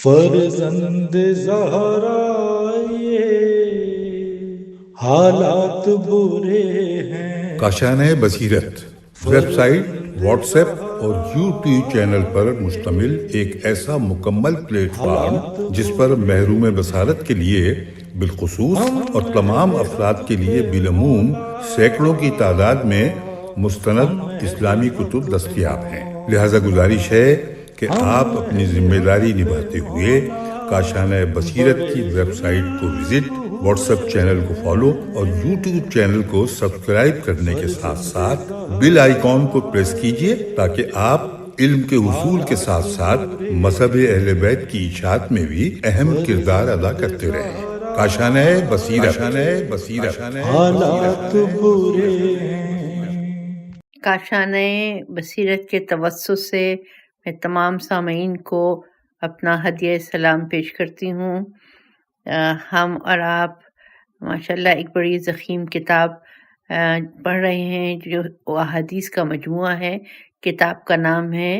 فرزند زہرا یہ حالات برے ہیں۔ کاشانۂ بصیرت ویب سائٹ، واٹس ایپ اور یوٹیوب چینل پر مشتمل ایک ایسا مکمل پلیٹ فارم جس پر محروم بصارت کے لیے بالخصوص اور تمام افراد کے لیے بالعموم سینکڑوں کی تعداد میں مستند اسلامی کتب دستیاب ہیں۔ لہذا گزارش ہے کہ آپ اپنی ذمہ داری نبھاتے ہوئے کاشانۂ بصیرت کی ویب سائٹ کو وزٹ، واٹس ایپ چینل کو فالو اور یوٹیوب چینل کو سبسکرائب کرنے کے ساتھ ساتھ بیل آئیکن کو پریس کیجئے تاکہ آپ علم کے حصول کے ساتھ ساتھ مذہب اہل بیت کی اشاعت میں بھی اہم کردار ادا کرتے رہیں۔ کاشانۂ بصیرت حالات برے ہیں۔ کاشانۂ بصیرت کے توسط سے میں تمام سامعین کو اپنا ہدیہ سلام پیش کرتی ہوں۔ ہم اور آپ ماشاءاللہ ایک بڑی ضخیم کتاب پڑھ رہے ہیں جو احادیث کا مجموعہ ہے۔ کتاب کا نام ہے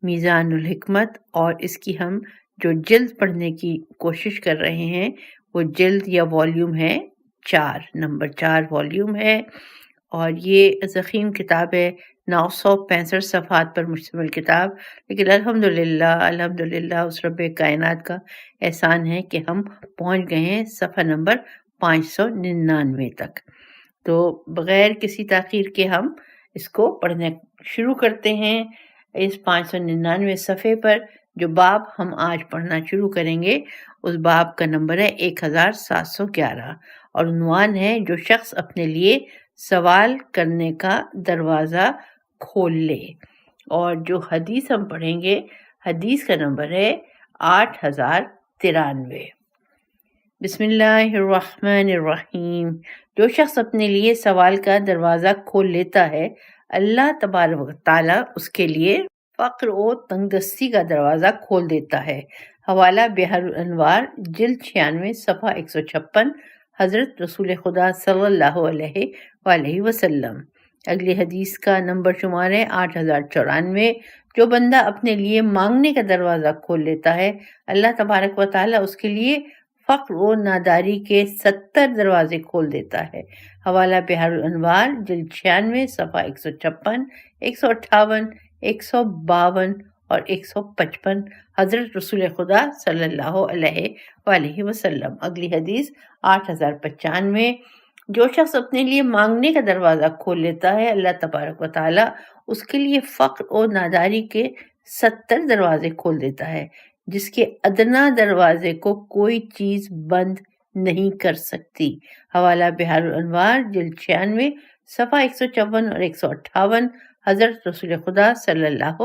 میزان الحکمت، اور اس کی ہم جو جلد پڑھنے کی کوشش کر رہے ہیں وہ جلد یا والیوم ہے 4، نمبر 4 والیوم ہے، اور یہ ضخیم کتاب ہے، 965 صفحات پر مشتمل کتاب۔ لیکن الحمدللہ اس رب کائنات کا احسان ہے کہ ہم پہنچ گئے ہیں صفحہ نمبر 599 تک۔ تو بغیر کسی تاخیر کے ہم اس کو پڑھنا شروع کرتے ہیں۔ اس 599 صفحے پر جو باب ہم آج پڑھنا شروع کریں گے اس باب کا نمبر ہے 1711، اور عنوان ہے جو شخص اپنے لیے سوال کرنے کا دروازہ کھول لے۔ اور جو حدیث ہم پڑھیں گے حدیث کا نمبر ہے 8093۔ بسم اللہ الرحمن الرحیم۔ جو شخص اپنے لیے سوال کا دروازہ کھول لیتا ہے اللہ تبارک و تعالیٰ اس کے لیے فقر و تنگ دستی کا دروازہ کھول دیتا ہے۔ حوالہ بحر الانوار جلد 96 صفحہ 156، حضرت رسول خدا صلی اللہ علیہ وآلہ وسلم۔ اگلی حدیث کا نمبر شمار ہے 8094۔ جو بندہ اپنے لیے مانگنے کا دروازہ کھول لیتا ہے اللہ تبارک و تعالیٰ اس کے لیے فقر و ناداری کے 70 دروازے کھول دیتا ہے۔ حوالہ بحر الانوار جلد 96 صفحہ 156، 158، 152 اور 155، حضرت رسول خدا صلی اللہ علیہ وآلہ وسلم۔ اگلی حدیث 8095۔ جو شخص اپنے لیے مانگنے کا دروازہ کھول لیتا ہے اللہ تبارک و تعالیٰ اس کے لیے فقر و ناداری کے 70 دروازے کھول دیتا ہے، جس کے ادنا دروازے کو کوئی چیز بند نہیں کر سکتی۔ حوالہ بحر الانوار جلد 96 صفحہ 154 اور 158، حضرت رسول خدا صلی اللہ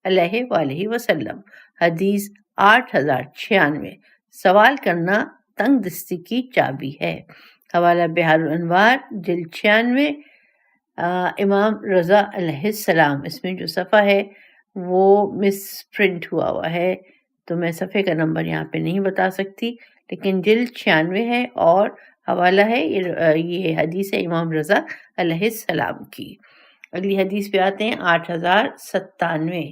علیہ وآلہ وسلم۔ حدیث 8096۔ سوال کرنا تنگ دستی کی چابی ہے۔ حوالہ بحر الانوار جلد 96، امام رضا علیہ السلام۔ اس میں جو صفحہ ہے وہ مس پرنٹ ہوا ہے تو میں صفحے کا نمبر یہاں پہ نہیں بتا سکتی، لیکن جلد 96 ہے اور حوالہ ہے یہ حدیث ہے امام رضا علیہ السلام کی۔ اگلی حدیث پہ آتے ہیں 8097۔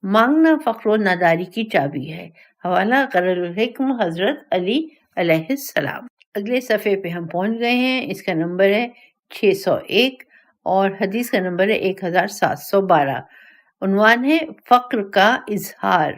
مانگنا فقر و ناداری کی چابی ہے۔ حوالہ قرر الحکم حضرت علی علیہ السلام۔ اگلے صفحے پہ ہم پہنچ گئے ہیں، اس کا نمبر ہے 601 اور حدیث کا نمبر ہے 1712۔ عنوان ہے فقر کا اظہار۔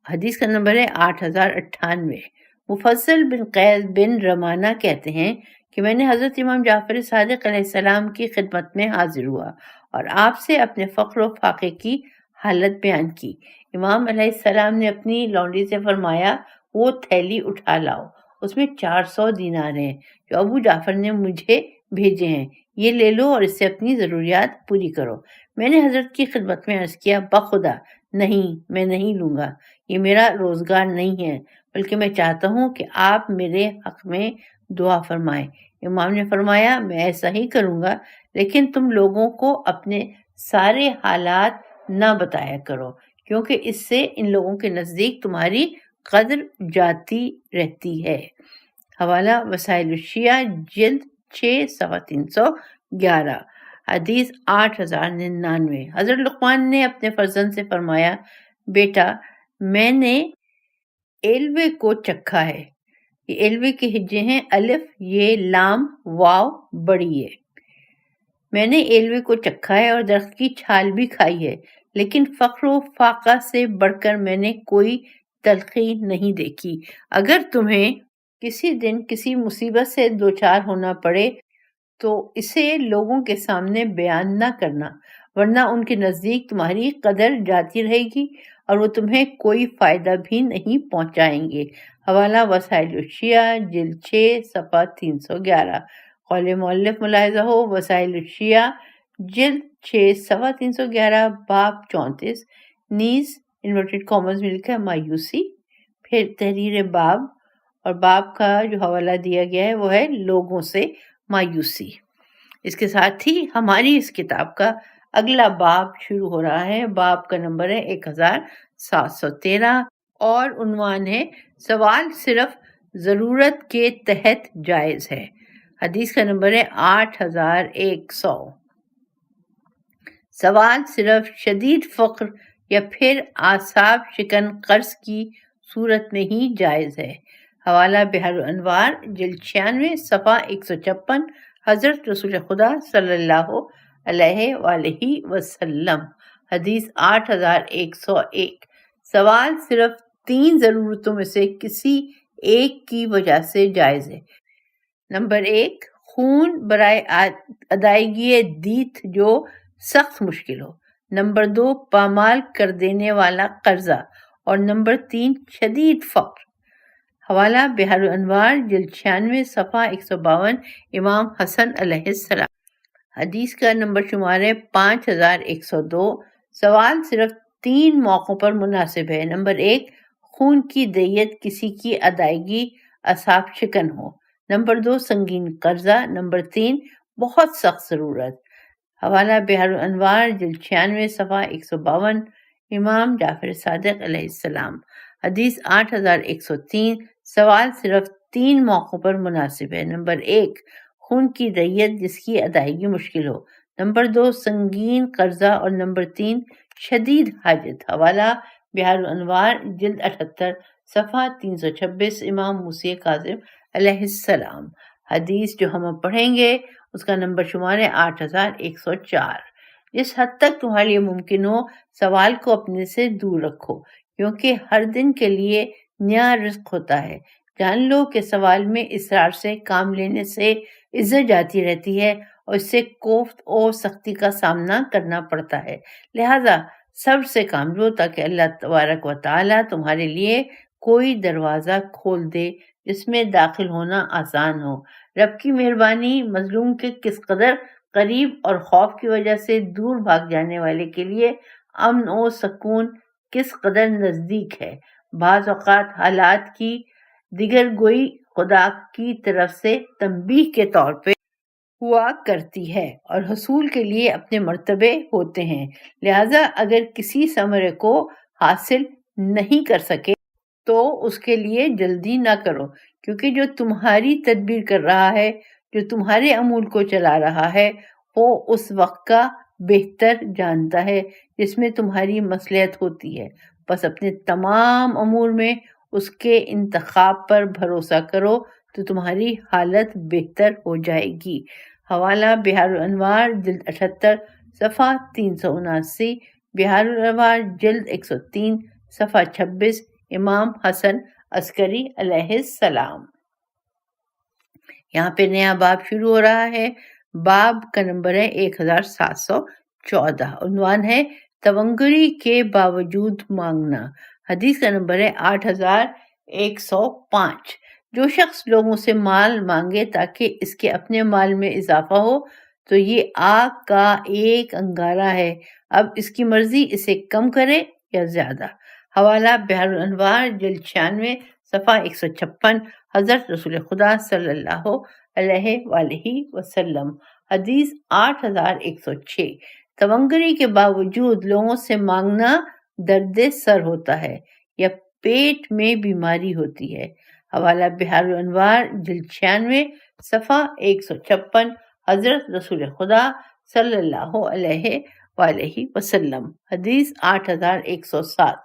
حدیث کا نمبر ہے 8098۔ مفضل بن قیس بن رمانہ کہتے ہیں کہ میں نے حضرت امام جعفر صادق علیہ السلام کی خدمت میں حاضر ہوا اور آپ سے اپنے فقر و فاقے کی حالت بیان کی۔ امام علیہ السلام نے اپنی لونڈی سے فرمایا وہ تھیلی اٹھا لاؤ، اس میں 400 دینار ہیں جو ابو جعفر نے مجھے بھیجے ہیں، یہ لے لو اور اس سے اپنی ضروریات پوری کرو۔ میں نے حضرت کی خدمت میں عرض کیا بخدا نہیں، میں نہیں لوں گا، یہ میرا روزگار نہیں ہے، بلکہ میں چاہتا ہوں کہ آپ میرے حق میں دعا فرمائیں۔ امام نے فرمایا میں ایسا ہی کروں گا، لیکن تم لوگوں کو اپنے سارے حالات نہ بتایا کرو، کیونکہ اس سے ان لوگوں کے نزدیک تمہاری قدر جاتی رہتی ہے۔ حوالہ وسائل الشیعہ جلد 6 صفحہ 311۔ حدیث 8099۔ حضرت لقمان نے اپنے فرزند سے فرمایا بیٹا میں نے ایلوے کو چکھا ہے۔ یہ ایلوے کے ہجے ہیں الف، یہ لام، واو بڑی ہے۔ میں نے ایلوے کو چکھا ہے اور درخت کی چھال بھی کھائی ہے، لیکن فقر و فاقہ سے بڑھ کر میں نے کوئی تلخی نہیں دیکھی۔ اگر تمہیں کسی دن کسی مصیبت سے دوچار ہونا پڑے تو اسے لوگوں کے سامنے بیان نہ کرنا، ورنہ ان کے نزدیک تمہاری قدر جاتی رہے گی اور وہ تمہیں کوئی فائدہ بھی نہیں پہنچائیں گے۔ حوالہ وسائل الشیعہ جلد 6 صفحہ 311۔ قول مؤلف ملاحظہ ہو، وسائل الشیعہ جلد 6 صفحہ 311 باب 34، نیز انورٹڈ کامز میں لکھا ہے مایوسی، پھر تحریر باب، اور باب کا جو حوالہ دیا گیا ہے وہ ہے لوگوں سے مایوسی۔ اس کے ساتھ ہی ہماری اس کتاب کا اگلا باب شروع ہو رہا ہے۔ باب کا نمبر ہے 1713 اور عنوان ہے سوال صرف ضرورت کے تحت جائز ہے۔ حدیث کا نمبر ہے 8100۔ سوال صرف شدید فقر یا پھر اعصاب شکن قرض کی صورت میں ہی جائز ہے۔ حوالہ بحر الانوار جلد 96 صفحہ 156، حضرت رسول خدا صلی اللہ علیہ وآلہ وسلم۔ حدیث 8101۔ سوال صرف 3 ضرورتوں میں سے کسی ایک کی وجہ سے جائز ہے۔ نمبر 1، خون برائے ادائیگی دیت جو سخت مشکل ہو۔ نمبر 2، پامال کر دینے والا قرضہ، اور نمبر 3، شدید فقر۔ حوالہ بحر الانوار جلد 96 صفحہ 152، امام حسن علیہ السلام۔ حدیث کا نمبر شمار ہے 5102۔ سوال صرف 3 موقعوں پر مناسب ہے۔ نمبر 1، خون کی دیت کسی کی ادائیگی اعصاب شکن ہو۔ نمبر 2، سنگین قرضہ۔ نمبر 3، بہت سخت ضرورت۔ حوالہ بحر الانوار جلد 96 صفحہ 152، امام جعفر صادق علیہ السلام۔ حدیث 8103۔ سوال صرف 3 موقعوں پر مناسب ہے۔ نمبر 1، خون کی دیت جس کی ادائیگی مشکل ہو۔ نمبر 2، سنگین قرضہ، اور نمبر 3، شدید حاجت۔ حوالہ بحر الانوار جلد 78 صفحہ 326، امام موسی کاظم علیہ السلام۔ حدیث جو ہم اب پڑھیں گے اس کا نمبر شمار ہے 8104۔ جس حد تک تمہارے لیے ممکن ہو سوال کو اپنے سے دور رکھو، کیونکہ ہر دن کے لیے نیا رزق ہوتا ہے۔ جان لو کہ سوال میں اصرار سے کام لینے سے عزت جاتی رہتی ہے اور اس سے کوفت اور سختی کا سامنا کرنا پڑتا ہے۔ لہٰذا صبر سے کام لو تاکہ اللہ تبارک و تعالیٰ تمہارے لیے کوئی دروازہ کھول دے جس میں داخل ہونا آسان ہو۔ رب کی مہربانی مظلوم کے کس قدر قریب اور خوف کی وجہ سے دور بھاگ جانے والے کے لیے امن و سکون کس قدر نزدیک ہے۔ بعض اوقات حالات کی دیگر گوئی خدا کی طرف سے تنبیہ کے طور پہ ہوا کرتی ہے اور حصول کے لیے اپنے مرتبے ہوتے ہیں۔ لہٰذا اگر کسی ثمرے کو حاصل نہیں کر سکے تو اس کے لیے جلدی نہ کرو، کیونکہ جو تمہاری تدبیر کر رہا ہے، جو تمہارے امور کو چلا رہا ہے، وہ اس وقت کا بہتر جانتا ہے جس میں تمہاری مصلحت ہوتی ہے۔ بس اپنے تمام امور میں اس کے انتخاب پر بھروسہ کرو تو تمہاری حالت بہتر ہو جائے گی۔ حوالہ بحار الانوار جلد 78 صفحہ 379، بحار الانوار جلد 103 صفحہ 26، امام حسن عسکری علیہ السلام۔ یہاں پہ نیا باب شروع ہو رہا ہے۔ باب کا نمبر ہے 1714، عنوان ہے تونگری کے باوجود مانگنا۔ حدیث کا نمبر ہے 8105۔ جو شخص لوگوں سے مال مانگے تاکہ اس کے اپنے مال میں اضافہ ہو تو یہ آگ کا ایک انگارہ ہے، اب اس کی مرضی اسے کم کرے یا زیادہ۔ حوالہ بحر الانوار جلد 96 صفحہ 156، حضرت رسول خدا صلی اللہ علیہ وآلہ وسلم۔ حدیث 8106۔ تونگری کے باوجود لوگوں سے مانگنا درد سر ہوتا ہے یا پیٹ میں بیماری ہوتی ہے۔ حوالہ بحار الانوار جلد 96 صفحہ 156، حضرت رسول خدا صلی اللہ علیہ وآلہ وسلم۔ حدیث 8107۔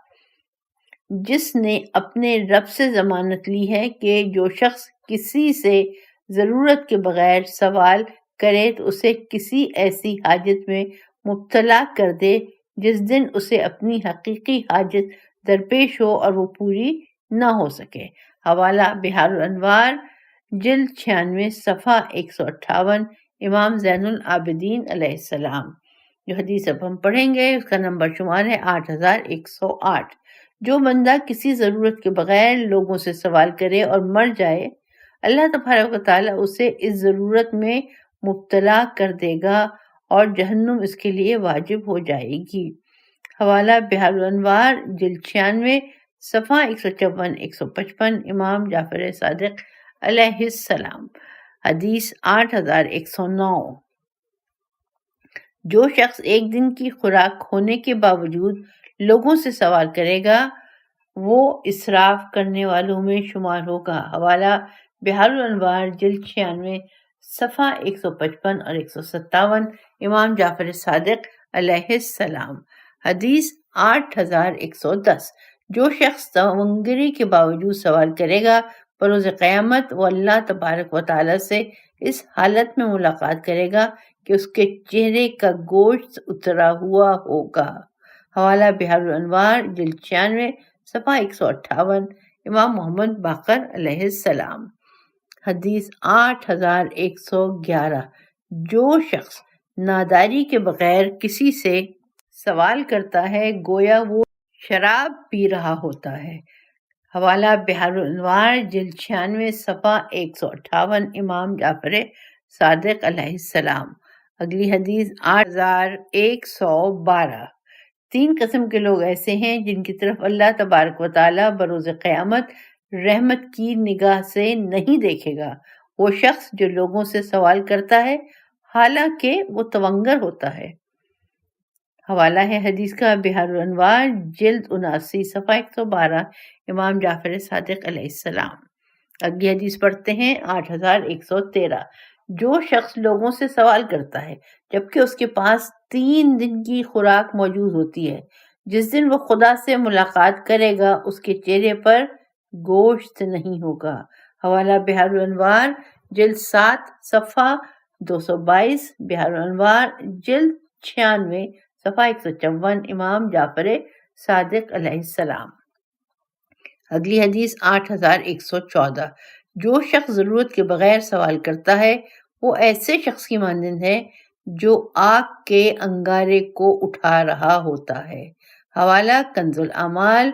جس نے اپنے رب سے ضمانت لی ہے کہ جو شخص کسی سے ضرورت کے بغیر سوال کرے تو اسے کسی ایسی حاجت میں مبتلا کر دے جس دن اسے اپنی حقیقی حاجت درپیش ہو اور وہ پوری نہ ہو سکے۔ حوالہ بحار الانوار جلد 96 صفحہ 158 امام زین العابدین علیہ السلام۔ جو حدیث اب ہم پڑھیں گے اس کا نمبر شمار ہے 8108۔ جو بندہ کسی ضرورت کے بغیر لوگوں سے سوال کرے اور مر جائے، اللہ تبارک و تعالیٰ اسے اس ضرورت میں مبتلا کر دے گا اور جہنم اس کے لیے واجب ہو جائے گی۔ حوالہ بحار الانوار جلد 96 صفحہ 154 155 امام جعفر صادق علیہ السلام۔ حدیث 8109۔ جو شخص ایک دن کی خوراک ہونے کے باوجود لوگوں سے سوال کرے گا وہ اسراف کرنے والوں میں شمار ہوگا۔ حوالہ بحار الانوار جلد 96 صفحہ 155 اور 157 امام جعفر صادق علیہ السلام۔ حدیث 8110۔ جو شخص تونگری کے باوجود سوال کرے گا بروز قیامت وہ اللہ تبارک و تعالیٰ سے اس حالت میں ملاقات کرے گا کہ اس کے چہرے کا گوشت اترا ہوا ہوگا۔ حوالہ بحار الانوار جلد 96 صفحہ 158 امام محمد باقر علیہ السلام۔ حدیث 8111۔ جو شخص ناداری کے بغیر کسی سے سوال کرتا ہے گویا وہ شراب پی رہا ہوتا ہے۔ حوالہ بحار الانوار جلد 96 صفحہ 158 امام جعفر صادق علیہ السلام۔ اگلی حدیث 8112۔ 3 قسم کے لوگ ایسے ہیں جن کی طرف اللہ تبارک و تعالیٰ بروز قیامت رحمت کی نگاہ سے نہیں دیکھے گا۔ وہ شخص جو لوگوں سے سوال کرتا ہے حالانکہ وہ تونگر ہوتا ہے۔ حوالہ ہے حدیث کا بحار الانوار جلد 79 صفحہ 112 امام جعفر صادق علیہ السلام۔ اگلی حدیث پڑھتے ہیں 8113۔ جو شخص لوگوں سے سوال کرتا ہے جبکہ اس کے پاس 3 دن کی خوراک موجود ہوتی ہے، جس دن وہ خدا سے ملاقات کرے گا اس کے چہرے پر گوشت نہیں ہوگا۔ حوالہ بحار الانوار جلد 7 صفحہ 222 بحار الانوار جلد 96 صفحہ 154 امام جعفر صادق علیہ السلام۔ اگلی حدیث 8114۔ جو شخص ضرورت کے بغیر سوال کرتا ہے وہ ایسے شخص کی مانند ہے جو آگ کے انگارے کو اٹھا رہا ہوتا ہے۔ حوالہ کنز الاعمال۔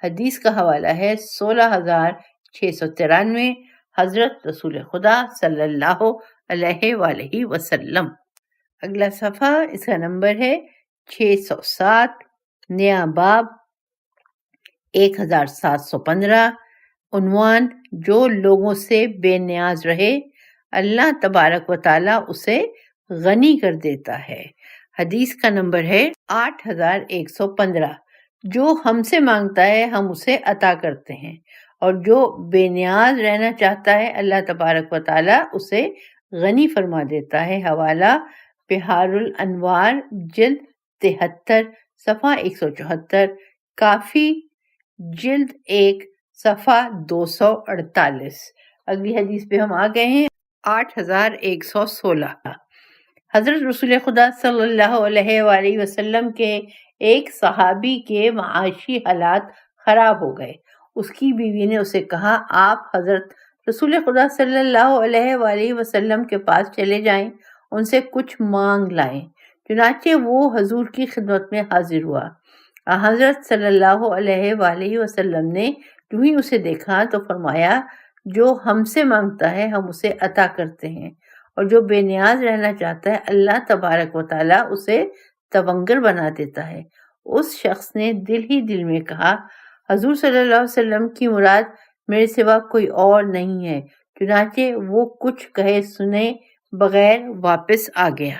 حدیث کا حوالہ ہے 16693 حضرت رسول خدا صلی اللہ علیہ وآلہ وسلم۔ اگلا صفحہ اس کا نمبر ہے 607 نیا باب 1715۔ عنوان جو لوگوں سے بے نیاز رہے اللہ تبارک و تعالیٰ اسے غنی کر دیتا ہے۔ حدیث کا نمبر ہے 8115۔ جو ہم سے مانگتا ہے ہم اسے عطا کرتے ہیں اور جو بے نیاز رہنا چاہتا ہے اللہ تبارک و تعالیٰ اسے غنی فرما دیتا ہے۔ حوالہ بحار الانوار جلد 73 صفحہ 174، کافی جلد 1 صفحہ 248۔ اگلی حدیث پہ ہم آ گئے ہیں 8116۔ حضرت رسول خدا صلی اللہ علیہ وآلہ وسلم کے ایک صحابی کے معاشی حالات خراب ہو گئے۔ اس کی بیوی نے اسے کہا آپ حضرت رسول خدا صلی اللہ علیہ وآلہ وسلم کے پاس چلے جائیں، ان سے کچھ مانگ لائیں۔ چنانچہ وہ حضور کی خدمت میں حاضر ہوا۔ حضرت صلی اللہ علیہ وآلہ وسلم نے جو ہی اسے دیکھا تو فرمایا جو ہم سے مانگتا ہے ہم اسے عطا کرتے ہیں اور جو بے نیاز رہنا چاہتا ہے اللہ تبارک و تعالیٰ اسے تونگر بنا دیتا ہے۔ اس شخص نے دل ہی دل میں کہا حضور صلی اللہ علیہ وسلم کی مراد میرے سوا کوئی اور نہیں ہے۔ چنانچہ وہ کچھ کہے سنے بغیر واپس آ گیا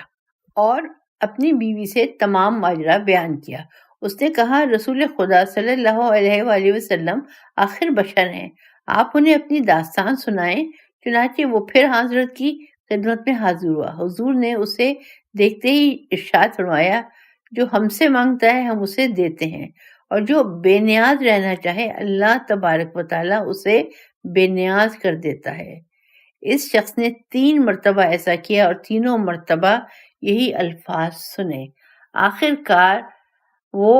اور اپنی بیوی سے تمام ماجرا بیان کیا۔ اس نے کہا رسول خدا صلی اللہ علیہ وآلہ وسلم آخر بشر ہیں، آپ انہیں اپنی داستان سنائیں۔ چنانچہ وہ پھر حضرت کی خدمت میں حاضر ہوا۔ حضور نے اسے دیکھتے ہی ارشاد فرمایا جو ہم سے مانگتا ہے ہم اسے دیتے ہیں اور جو بے نیاز رہنا چاہے اللہ تبارک و تعالیٰ اسے بے نیاز کر دیتا ہے۔ اس شخص نے 3 مرتبہ ایسا کیا اور تینوں مرتبہ یہی الفاظ سنے۔ آخر کار وہ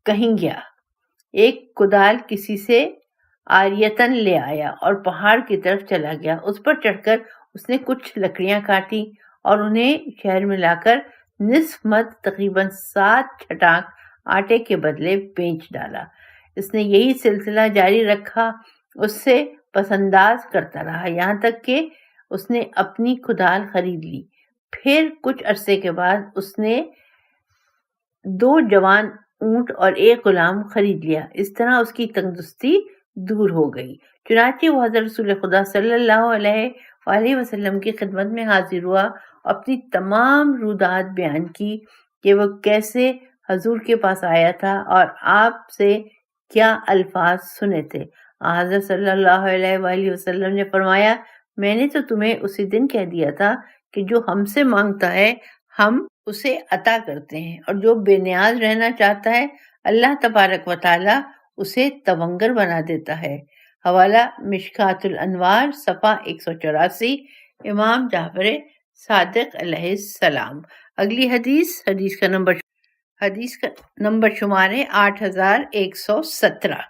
کہیں گیا، ایک کدال کسی سے عاریتاً لے آیا اور پہاڑ کی طرف چلا گیا۔ اس پر چڑھ کر اس نے کچھ لکڑیاں کاٹی اور انہیں شہر میں لا کر نصف مد تقریباً 7 چھٹانک آٹے کے بدلے بیچ ڈالا۔ اس نے یہی سلسلہ جاری رکھا، اس سے پس انداز کرتا رہا یہاں تک کہ اس نے اپنی کدال خرید لی۔ پھر کچھ عرصے کے بعد اس نے 2 جوان اونٹ اور 1 غلام خرید لیا۔ اس طرح اس کی تندرستی دور ہو گئی۔ چنانچہ وہ حضرت رسول خدا صلی اللہ علیہ وآلہ وسلم کی خدمت میں حاضر ہوا، اپنی تمام رودات بیان کی کہ وہ کیسے حضور کے پاس آیا تھا اور آپ سے کیا الفاظ سنے تھے۔ حضرت صلی اللہ علیہ وآلہ وسلم نے فرمایا، میں نے تو تمہیں اسی دن کہہ دیا تھا کہ جو ہم سے مانگتا ہے ہم اسے عطا کرتے ہیں، اور جو بے نیاز رہنا چاہتا ہے اللہ تبارک و تعالیٰ اسے تونگر بنا دیتا ہے۔ حوالہ مشکات الانوار صفحہ 184، امام جعفر صادق علیہ السلام۔ اگلی حدیث کا نمبر شمار ہے 8117۔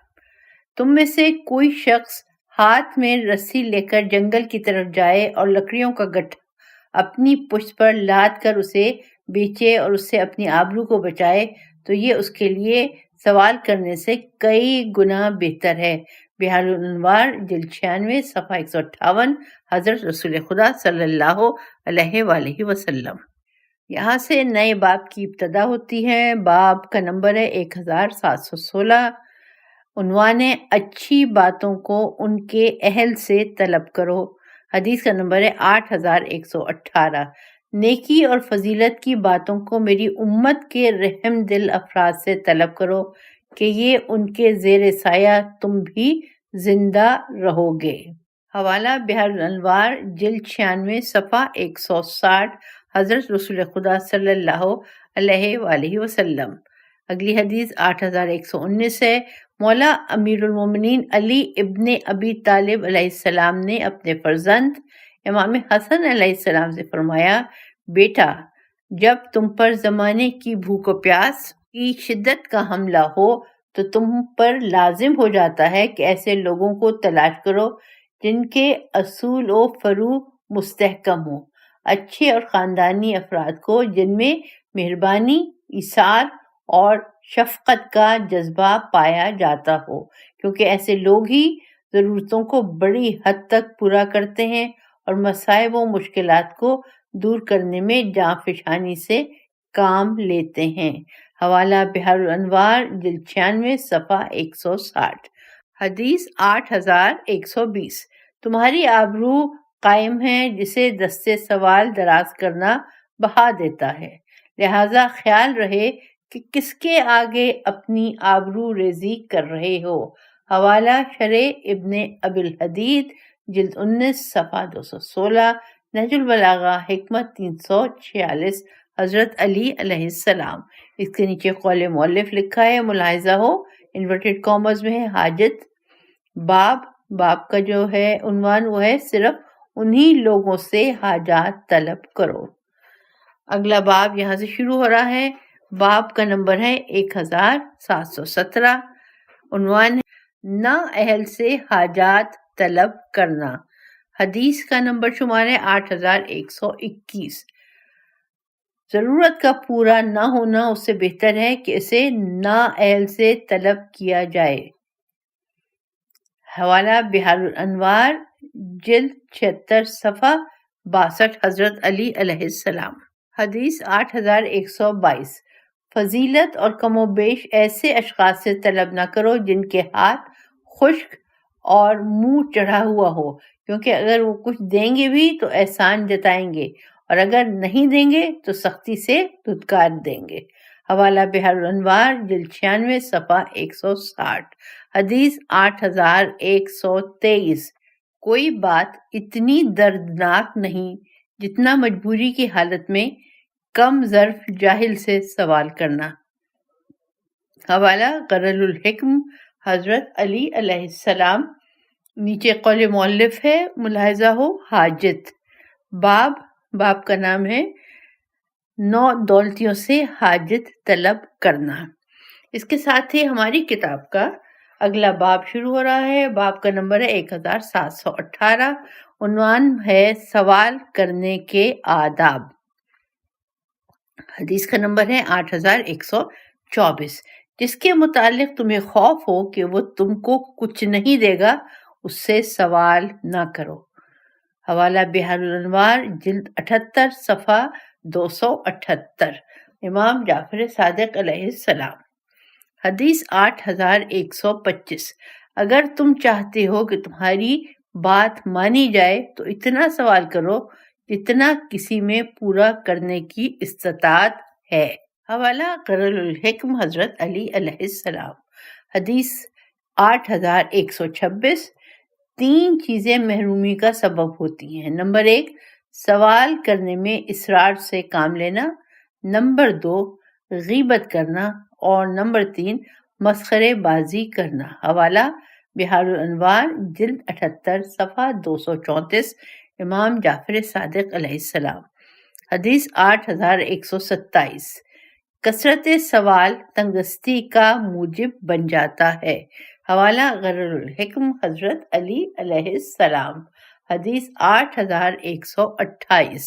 تم میں سے کوئی شخص ہاتھ میں رسی لے کر جنگل کی طرف جائے اور لکڑیوں کا گٹھا اپنی پشت پر لاد کر اسے بیچے اور اس سے اپنی آبرو کو بچائے تو یہ اس کے لیے سوال کرنے سے کئی گنا بہتر ہے۔ بحار الانوار جلد 96 صفحہ 158، حضرت رسول خدا صلی اللہ علیہ وآلہ وسلم۔ یہاں سے نئے باب کی ابتدا ہوتی ہے۔ باب کا نمبر ہے 1716۔ عنوان ہے اچھی باتوں کو ان کے اہل سے طلب کرو۔ حدیث کا نمبر ہے 8118۔ نیکی اور فضیلت کی باتوں کو میری امت کے رحم دل افراد سے طلب کرو کہ یہ ان کے زیر سایہ تم بھی زندہ رہو گے۔ حوالہ بحار الانوار جلد 96 صفحہ 160، حضرت رسول خدا صلی اللہ علیہ وآلہ وسلم۔ اگلی حدیث 8119 ہے۔ مولا امیر المومنین علی ابن ابی طالب علیہ السلام نے اپنے فرزند امام حسن علیہ السلام سے فرمایا، بیٹا، جب تم پر زمانے کی بھوک و پیاس کی شدت کا حملہ ہو تو تم پر لازم ہو جاتا ہے کہ ایسے لوگوں کو تلاش کرو جن کے اصول و فروع مستحکم ہوں، اچھے اور خاندانی افراد کو جن میں مہربانی، ایثار اور شفقت کا جذبہ پایا جاتا ہو، کیونکہ ایسے لوگ ہی ضرورتوں کو بڑی حد تک پورا کرتے ہیں اور مصائب و مشکلات کو دور کرنے میں جاں فشانی سے کام لیتے ہیں۔ حوالہ بحار الانوار جلد 96 صفحہ 160۔ حدیث 8120۔ تمہاری آبرو قائم ہے جسے دستے سوال دراز کرنا بہا دیتا ہے، لہذا خیال رہے کہ کس کے آگے اپنی آبرو ریزی کر رہے ہو۔ حوالہ شرح ابن ابی الحدید جلد 19 صفحہ 216، نہج البلاغہ حکمت 346، حضرت علی علیہ السلام۔ اس کے نیچے قول مؤلف لکھا ہے، ملاحظہ ہو انورٹڈ کامرز میں ہے، حاجت باب کا جو ہے عنوان وہ ہے صرف انہی لوگوں سے حاجات طلب کرو۔ اگلا باب یہاں سے شروع ہو رہا ہے۔ باب کا نمبر ہے 1717۔ عنوان ہے نا اہل سے حاجات طلب کرنا۔ حدیث کا نمبر شمار ہے 8121۔ ضرورت کا پورا نہ ہونا اس سے بہتر ہے کہ اسے نا اہل سے طلب کیا جائے۔ حوالہ بحار الانوار جلد 76 صفحہ 62، حضرت علی علیہ السلام۔ حدیث 8122۔ فضیلت اور کم و بیش ایسے اشخاص سے طلب نہ کرو جن کے ہاتھ خشک اور منہ چڑھا ہوا ہو، کیونکہ اگر وہ کچھ دیں گے بھی تو احسان جتائیں گے اور اگر نہیں دیں گے تو سختی سے دھتکار دیں گے۔ حوالہ بحار الانوار جلد 96 صفحہ 160۔ حدیث 8123۔ کوئی بات اتنی دردناک نہیں جتنا مجبوری کی حالت میں کم ظرف جاہل سے سوال کرنا۔ حوالہ قرر الحکم حضرت علی علیہ السلام، نیچے قول مؤلف ہے، ملاحظہ ہو حاجت، باب کا نام ہے 9 دولتیوں سے حاجت طلب کرنا۔ اس کے ساتھ ہی ہماری کتاب کا اگلا باب شروع ہو رہا ہے۔ باب کا نمبر ہے 1718، عنوان ہے سوال کرنے کے آداب۔ حدیث کا نمبر ہے 8124، جس کے متعلق تمہیں خوف ہو کہ وہ تم کو کچھ نہیں دے گا، اس سے سوال نہ کرو۔ حوالہ بحار الانوار، جلد 78، صفحہ 278، امام جعفر صادق علیہ السلام۔ حدیث 8125، اگر تم چاہتے ہو کہ تمہاری بات مانی جائے تو اتنا سوال کرو جتنا کسی میں پورا کرنے کی استطاعت ہے۔ حوالہ قرر الحکم حضرت علی علیہ السلام۔ حدیث 8126، 3 چیزیں محرومی کا سبب ہوتی ہیں۔ نمبر 1، سوال کرنے میں اصرار سے کام لینا، نمبر 2، غیبت کرنا، اور نمبر 3، مسخرے بازی کرنا۔ حوالہ بحار الانوار، جلد 78، صفحہ 234، امام جعفر صادق علیہ السلام۔ حدیث 8127، کثرت سوال تنگدستی کا موجب بن جاتا ہے۔ حوالہ غرر الحکم حضرت علی علیہ السلام۔ حدیث 8128،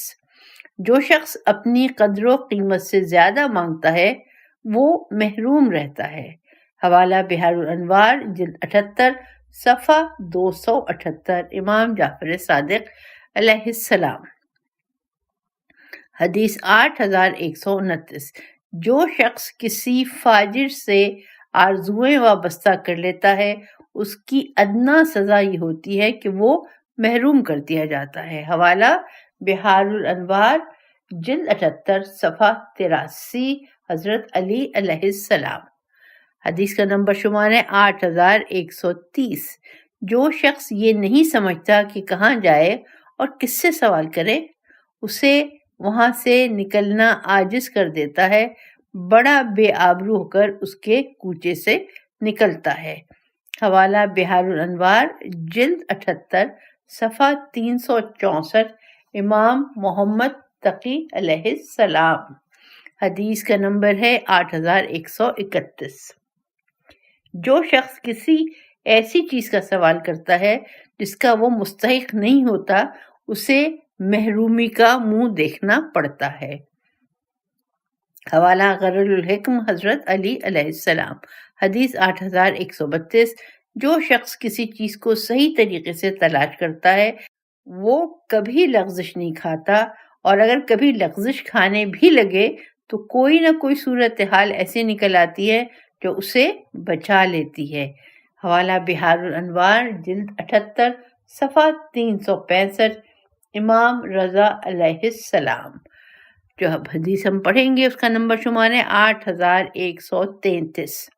جو شخص اپنی قدر و قیمت سے زیادہ مانگتا ہے وہ محروم رہتا ہے۔ حوالہ بحار الانوار، جلد 78، صفحہ 278، امام جعفر صادق علیہ السلام۔ حدیث 8129، جو شخص کسی فاجر سے آرزوئیں وابستہ کر لیتا ہے اس کی ادنیٰ سزا یہ ہوتی ہے کہ وہ محروم کر دیا جاتا ہے۔ حوالہ بحار الانوار، جلد 78، صفحہ 83، حضرت علی علیہ السلام۔ حدیث کا نمبر شمار ہے 8130، جو شخص یہ نہیں سمجھتا کہ کہاں جائے اور کس سے سوال کرے، اسے وہاں سے نکلنا عاجز کر دیتا ہے، بڑا بے آبرو ہو کر اس کے کوچے سے نکلتا ہے۔ حوالہ بحار الانوار، جلد 78، صفحہ 364، امام محمد تقی علیہ السلام۔ حدیث کا نمبر ہے 8131، جو شخص کسی ایسی چیز کا سوال کرتا ہے جس کا وہ مستحق نہیں ہوتا، اسے محرومی کا منہ دیکھنا پڑتا ہے۔ حوالہ غرر الحکم حضرت علی علیہ السلام۔ حدیث 8132، جو شخص کسی چیز کو صحیح طریقے سے تلاش کرتا ہے وہ کبھی لغزش نہیں کھاتا، اور اگر کبھی لغزش کھانے بھی لگے تو کوئی نہ کوئی صورتحال ایسی نکل آتی ہے جو اسے بچا لیتی ہے۔ حوالہ بحار الانوار، جلد 78، صفحہ 365، امام رضا علیہ السلام۔ جو اب حدیث ہم پڑھیں گے اس کا نمبر شمار ہے 8133۔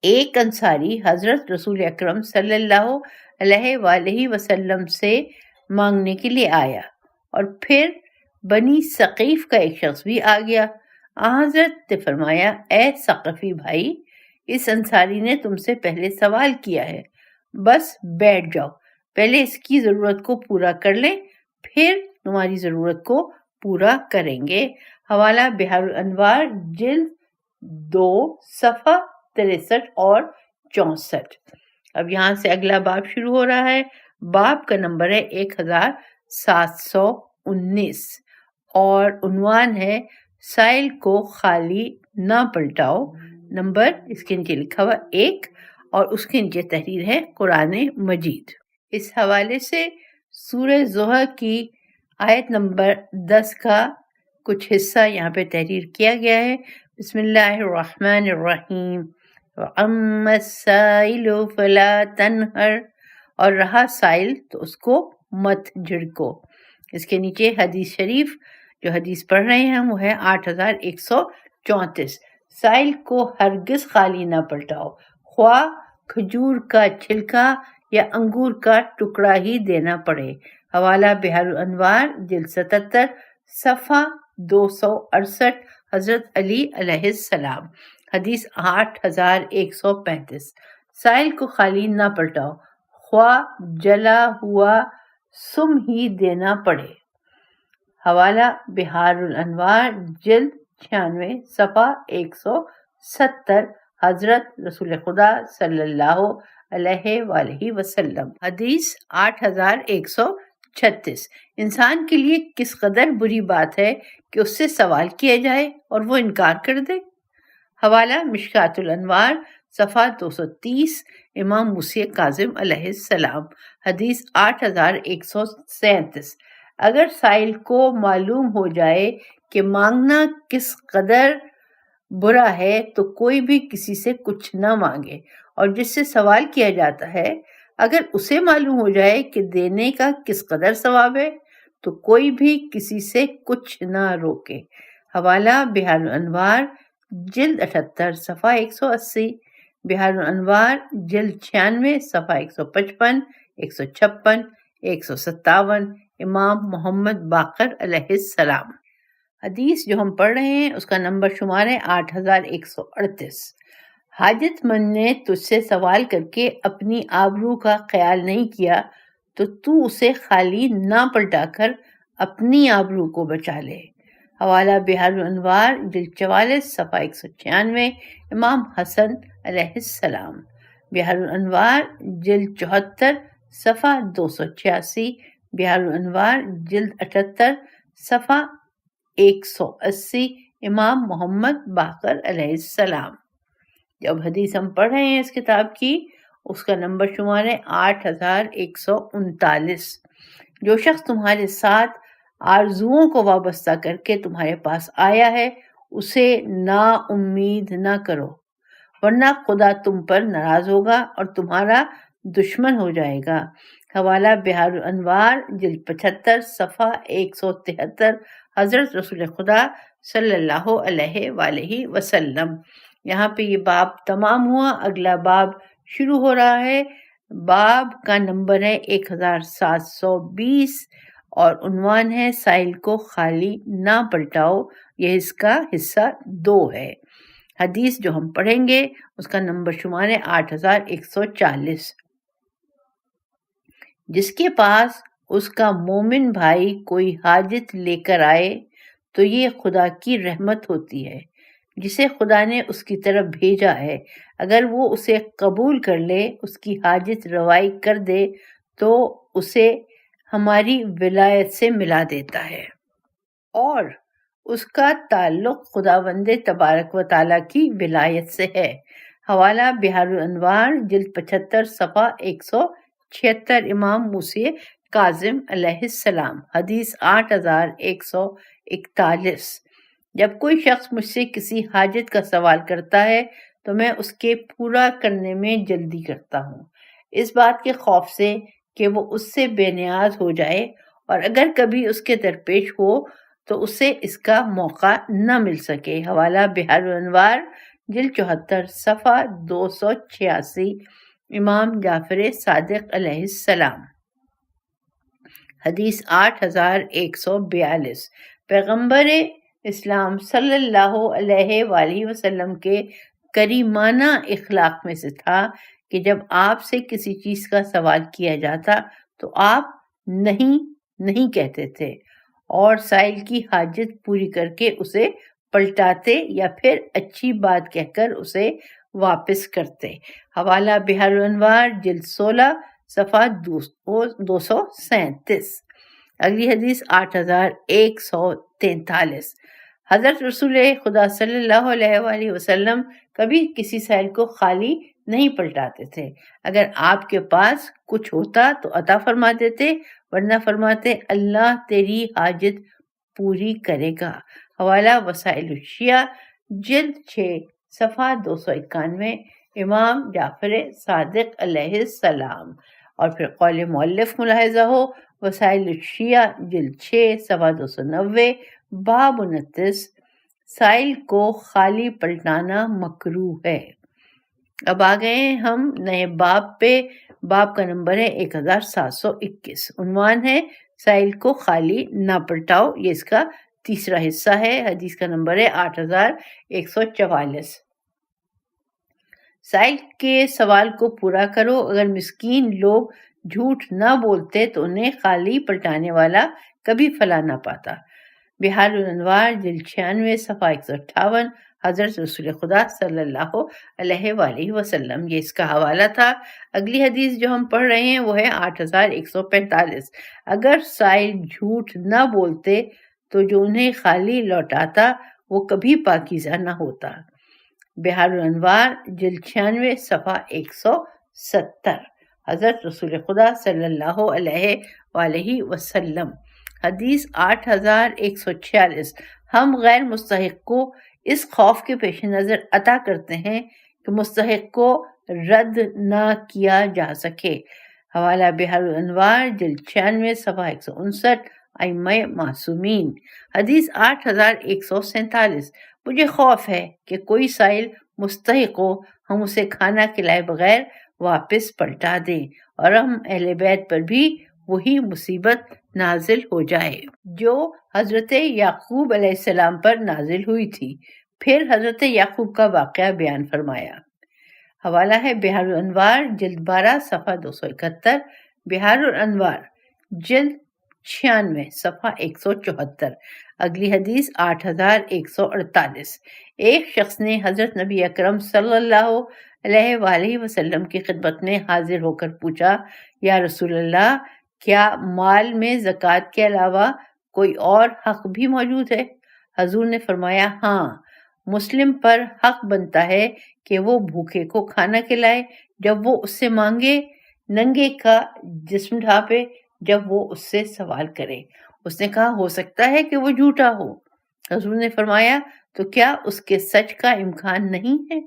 ایک انصاری حضرت رسول اکرم صلی اللہ علیہ وآلہ وسلم سے مانگنے کے لیے آیا، اور پھر بنی ثقیف کا ایک شخص بھی آ گیا۔ حضرت نے فرمایا، اے ثقفی بھائی، اس انصاری نے تم سے پہلے سوال کیا ہے، بس بیٹھ جاؤ، پہلے اس کی ضرورت کو پورا کر لیں، پھر تمہاری ضرورت کو پورا کریں گے۔ حوالہ بحار الانوار، جلد 2، صفحہ 63 اور 64۔ اب یہاں سے اگلا باب شروع ہو رہا ہے۔ باب کا نمبر ہے 1719، اور عنوان ہے سائل کو خالی نہ پلٹاؤ۔ نمبر اس کے نیچے لکھا ہوا 1، اور اس کے نیچے تحریر ہے قرآن مجید۔ اس حوالے سے سورہ زحر کی آیت نمبر 10 کا کچھ حصہ یہاں پہ تحریر کیا گیا ہے۔ بسم اللہ الرحمن الرحیم، وَأَمَّا السَّائِلُ فَلَا تَنْهَرْ، اور رہا سائل تو اس کو مت جھڑکو۔ اس کے نیچے حدیث شریف جو حدیث پڑھ رہے ہیں وہ ہے 8134، سائل کو ہرگز خالی نہ پلٹاؤ، خواہ کھجور کا چھلکا یا انگور کا ٹکڑا ہی دینا پڑے۔ حوالہ بحار الانوار، جلد 77، صفحہ 268، حضرت علی علیہ السلام۔ حدیث 8135، سائل کو خالی نہ پلٹاؤ، خواہ جلا ہوا سم ہی دینا پڑے۔ حوالہ بحار الانوار جلد 96 صفحہ 170، حضرت رسول خدا صلی اللہ علیہ وآلہ وسلم۔ حدیث 8136، انسان کے لیے کس قدر بری بات ہے کہ اس سے سوال کیا جائے اور وہ انکار کر دے۔ حوالہ مشکات الانوار صفحہ 230، امام موسی کاظم علیہ السلام۔ حدیث 8137، اگر سائل کو معلوم ہو جائے کہ مانگنا کس قدر برا ہے تو کوئی بھی کسی سے کچھ نہ مانگے، اور جس سے سوال کیا جاتا ہے اگر اسے معلوم ہو جائے کہ دینے کا کس قدر ثواب ہے تو کوئی بھی کسی سے کچھ نہ روکے۔ حوالہ بحار الانوار جلد 78 صفحہ 180، بحار الانوار جلد 96 صفحہ 155، 156، 157، امام محمد باقر علیہ السلام۔ حدیث جو ہم پڑھ رہے ہیں اس کا نمبر شمار ہے 8138۔ حاجت مند نے تجھ سے سوال کر کے اپنی آبرو کا خیال نہیں کیا تو اسے خالی نہ پلٹا کر اپنی آبرو کو بچا لے۔ حوالہ بحار الانوار جلد 44 صفحہ 196، امام حسن علیہ السلام۔ بحار الانوار جلد 74 صفحہ 286، بحار الانوار جلد 78 صفحہ 180، امام محمد باقر علیہ السلام۔ جب حدیث ہم پڑھ رہے ہیں اس کتاب کی، اس کا نمبر شمار ہے 8139۔ جو شخص تمہارے ساتھ آرزوؤں کو وابستہ کر کے تمہارے پاس آیا ہے اسے نا امید نہ کرو، ورنہ خدا تم پر ناراض ہوگا اور تمہارا دشمن ہو جائے گا۔ حوالہ بحار الانوار جلد 75 صفحہ 173، حضرت رسول خدا صلی اللہ علیہ وآلہ وسلم۔ یہاں پہ یہ باب تمام ہوا، اگلا باب شروع ہو رہا ہے۔ باب کا نمبر ہے 1720 اور عنوان ہے سائل کو خالی نہ پلٹاؤ، یہ اس کا حصہ 2 ہے۔ حدیث جو ہم پڑھیں گے اس کا نمبر شمار ہے 8140۔ جس کے پاس اس کا مومن بھائی کوئی حاجت لے کر آئے تو یہ خدا کی رحمت ہوتی ہے جسے خدا نے اس کی طرف بھیجا ہے، اگر وہ اسے قبول کر لے، اس کی حاجت روائی کر دے تو اسے ہماری ولایت سے ملا دیتا ہے، اور اس کا تعلق خداوند تبارک و تعالیٰ کی ولایت سے ہے۔ حوالہ بحار الانوار جلد 75 صفحہ 176، امام موسی کاظم علیہ السلام۔ حدیث 8141۔ جب کوئی شخص مجھ سے کسی حاجت کا سوال کرتا ہے تو میں اس کے پورا کرنے میں جلدی کرتا ہوں، اس بات کے خوف سے کہ وہ اس سے بے نیاز ہو جائے، اور اگر کبھی اس کے درپیش ہو تو اسے اس کا موقع نہ مل سکے۔ حوالہ بحار الانوار جلد 74 صفحہ 286، امام جعفر صادق علیہ السلام۔ حدیث 8142۔ پیغمبر اسلام صلی اللہ علیہ وآلہ وسلم کے کریمانہ اخلاق میں سے تھا کہ جب آپ سے کسی چیز کا سوال کیا جاتا تو آپ نہیں کہتے تھے، اور سائل کی حاجت پوری کر کے اسے پلٹاتے یا پھر اچھی بات کہہ کر اسے واپس کرتے۔ حوالہ بحار الانوار جلد 16 صفحہ 237۔ اگلی حدیث 8143۔ حضرت رسول خدا صلی اللہ علیہ وآلہ وسلم کبھی کسی سائل کو خالی نہیں پلٹاتے تھے، اگر آپ کے پاس کچھ ہوتا تو عطا فرما دیتے، ورنہ فرماتے اللہ تیری حاجت پوری کرے گا۔ حوالہ وسائل الشیعہ جلد 6 صفحہ 291، امام جعفر صادق علیہ السلام۔ اور پھر قول مؤلف ملاحظہ ہو، وسائل الشیعہ جلد 6 صفحہ 290، باب 29، سائل کو خالی پلٹانا مکروہ ہے۔ اب آ گئے ہیں ہم نئے باب پہ۔ باب کا نمبر ہے 1721، عنوان ہے سائل کو خالی نہ پلٹاؤ، یہ اس کا تیسرا حصہ ہے۔ حدیث کا نمبر ہے 8144۔ سائل کے سوال کو پورا کرو. اگر مسکین لوگ جھوٹ نہ بولتے تو انہیں خالی پلٹانے والا کبھی فلاح نہ پاتا. بحار الانوار جلد 96 صفحہ 158. حضرت رسول خدا صلی اللہ علیہ وآلہ وسلم، یہ اس کا حوالہ تھا. اگلی حدیث جو ہم پڑھ رہے ہیں وہ ہے 8145. اگر سائل جھوٹ نہ بولتے تو جو انہیں خالی لوٹاتا وہ کبھی پاکیزہ نہ ہوتا. بحار الانوار جلد 96 صفحہ 170. حضرت رسول خدا صلی اللہ علیہ وآلہ وسلم. حدیث 8146. ہم غیر مستحق کو اس خوف کے پیش نظر عطا کرتے ہیں کہ مستحق کو رد نہ کیا جا سکے. حوالہ بحار الانوار جلد 96 صفحہ 159. ائمہ معصومین. حدیث 8147. مجھے خوف ہے کہ کوئی سائل مستحق ہو، ہم اسے کھانا کھلائے بغیر واپس پلٹا دیں اور ہم اہل بیت پر بھی وہی مصیبت نازل ہو جائے جو حضرت یعقوب علیہ السلام پر نازل ہوئی تھی. پھر حضرت یعقوب کا واقعہ بیان فرمایا. حوالہ ہے بحار الانوار جلد 12 صفحہ 271. بحار الانوار جلد 96 صفحہ 174. اگلی حدیث 8148. ایک شخص نے حضرت نبی اکرم صلی اللہ علیہ وآلہ وسلم کی خدمت میں حاضر ہو کر پوچھا، یا رسول اللہ، کیا مال میں زکوٰۃ کے علاوہ کوئی اور حق بھی موجود ہے؟ حضور نے فرمایا، ہاں، مسلم پر حق بنتا ہے کہ وہ بھوکے کو کھانا کھلائے جب وہ اس سے مانگے، ننگے کا جسم ڈھانپے جب وہ اس سے سوال کرے. اس نے کہا، ہو سکتا ہے کہ وہ جھوٹا ہو. حضور نے فرمایا، تو کیا اس کے سچ کا امکان نہیں ہے؟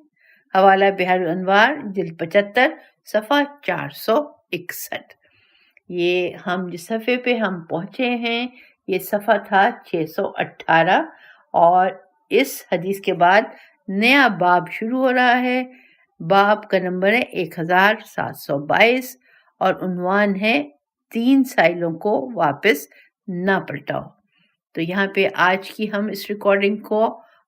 حوالہ بحار الانوار جلد 75 صفحہ 461. یہ ہم جس صفحے پہ ہم پہنچے ہیں یہ صفحہ تھا 618، اور اس حدیث کے بعد نیا باب شروع ہو رہا ہے. باب کا نمبر ہے 1722 اور عنوان ہے 3 سائلوں کو واپس نہ پلٹاؤ. تو یہاں پہ آج کی ہم اس ریکارڈنگ کو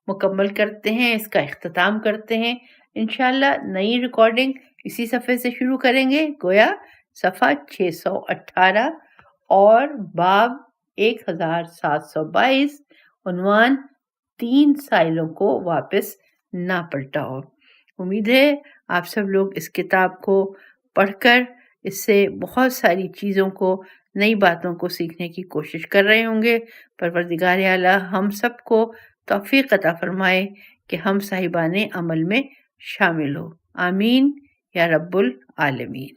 مکمل کرتے ہیں، اس کا اختتام کرتے ہیں. انشاءاللہ نئی ریکارڈنگ اسی صفحے سے شروع کریں گے، گویا صفحہ 618 اور باب 1722، عنوان 3 سائلوں کو واپس نہ پلٹاؤ. امید ہے آپ سب لوگ اس کتاب کو پڑھ کر اس سے بہت ساری چیزوں کو، نئی باتوں کو سیکھنے کی کوشش کر رہے ہوں گے. پروردگار اعلیٰ ہم سب کو توفیق عطا فرمائے کہ ہم صاحبان عمل میں شامل ہو. آمین یا رب العالمین.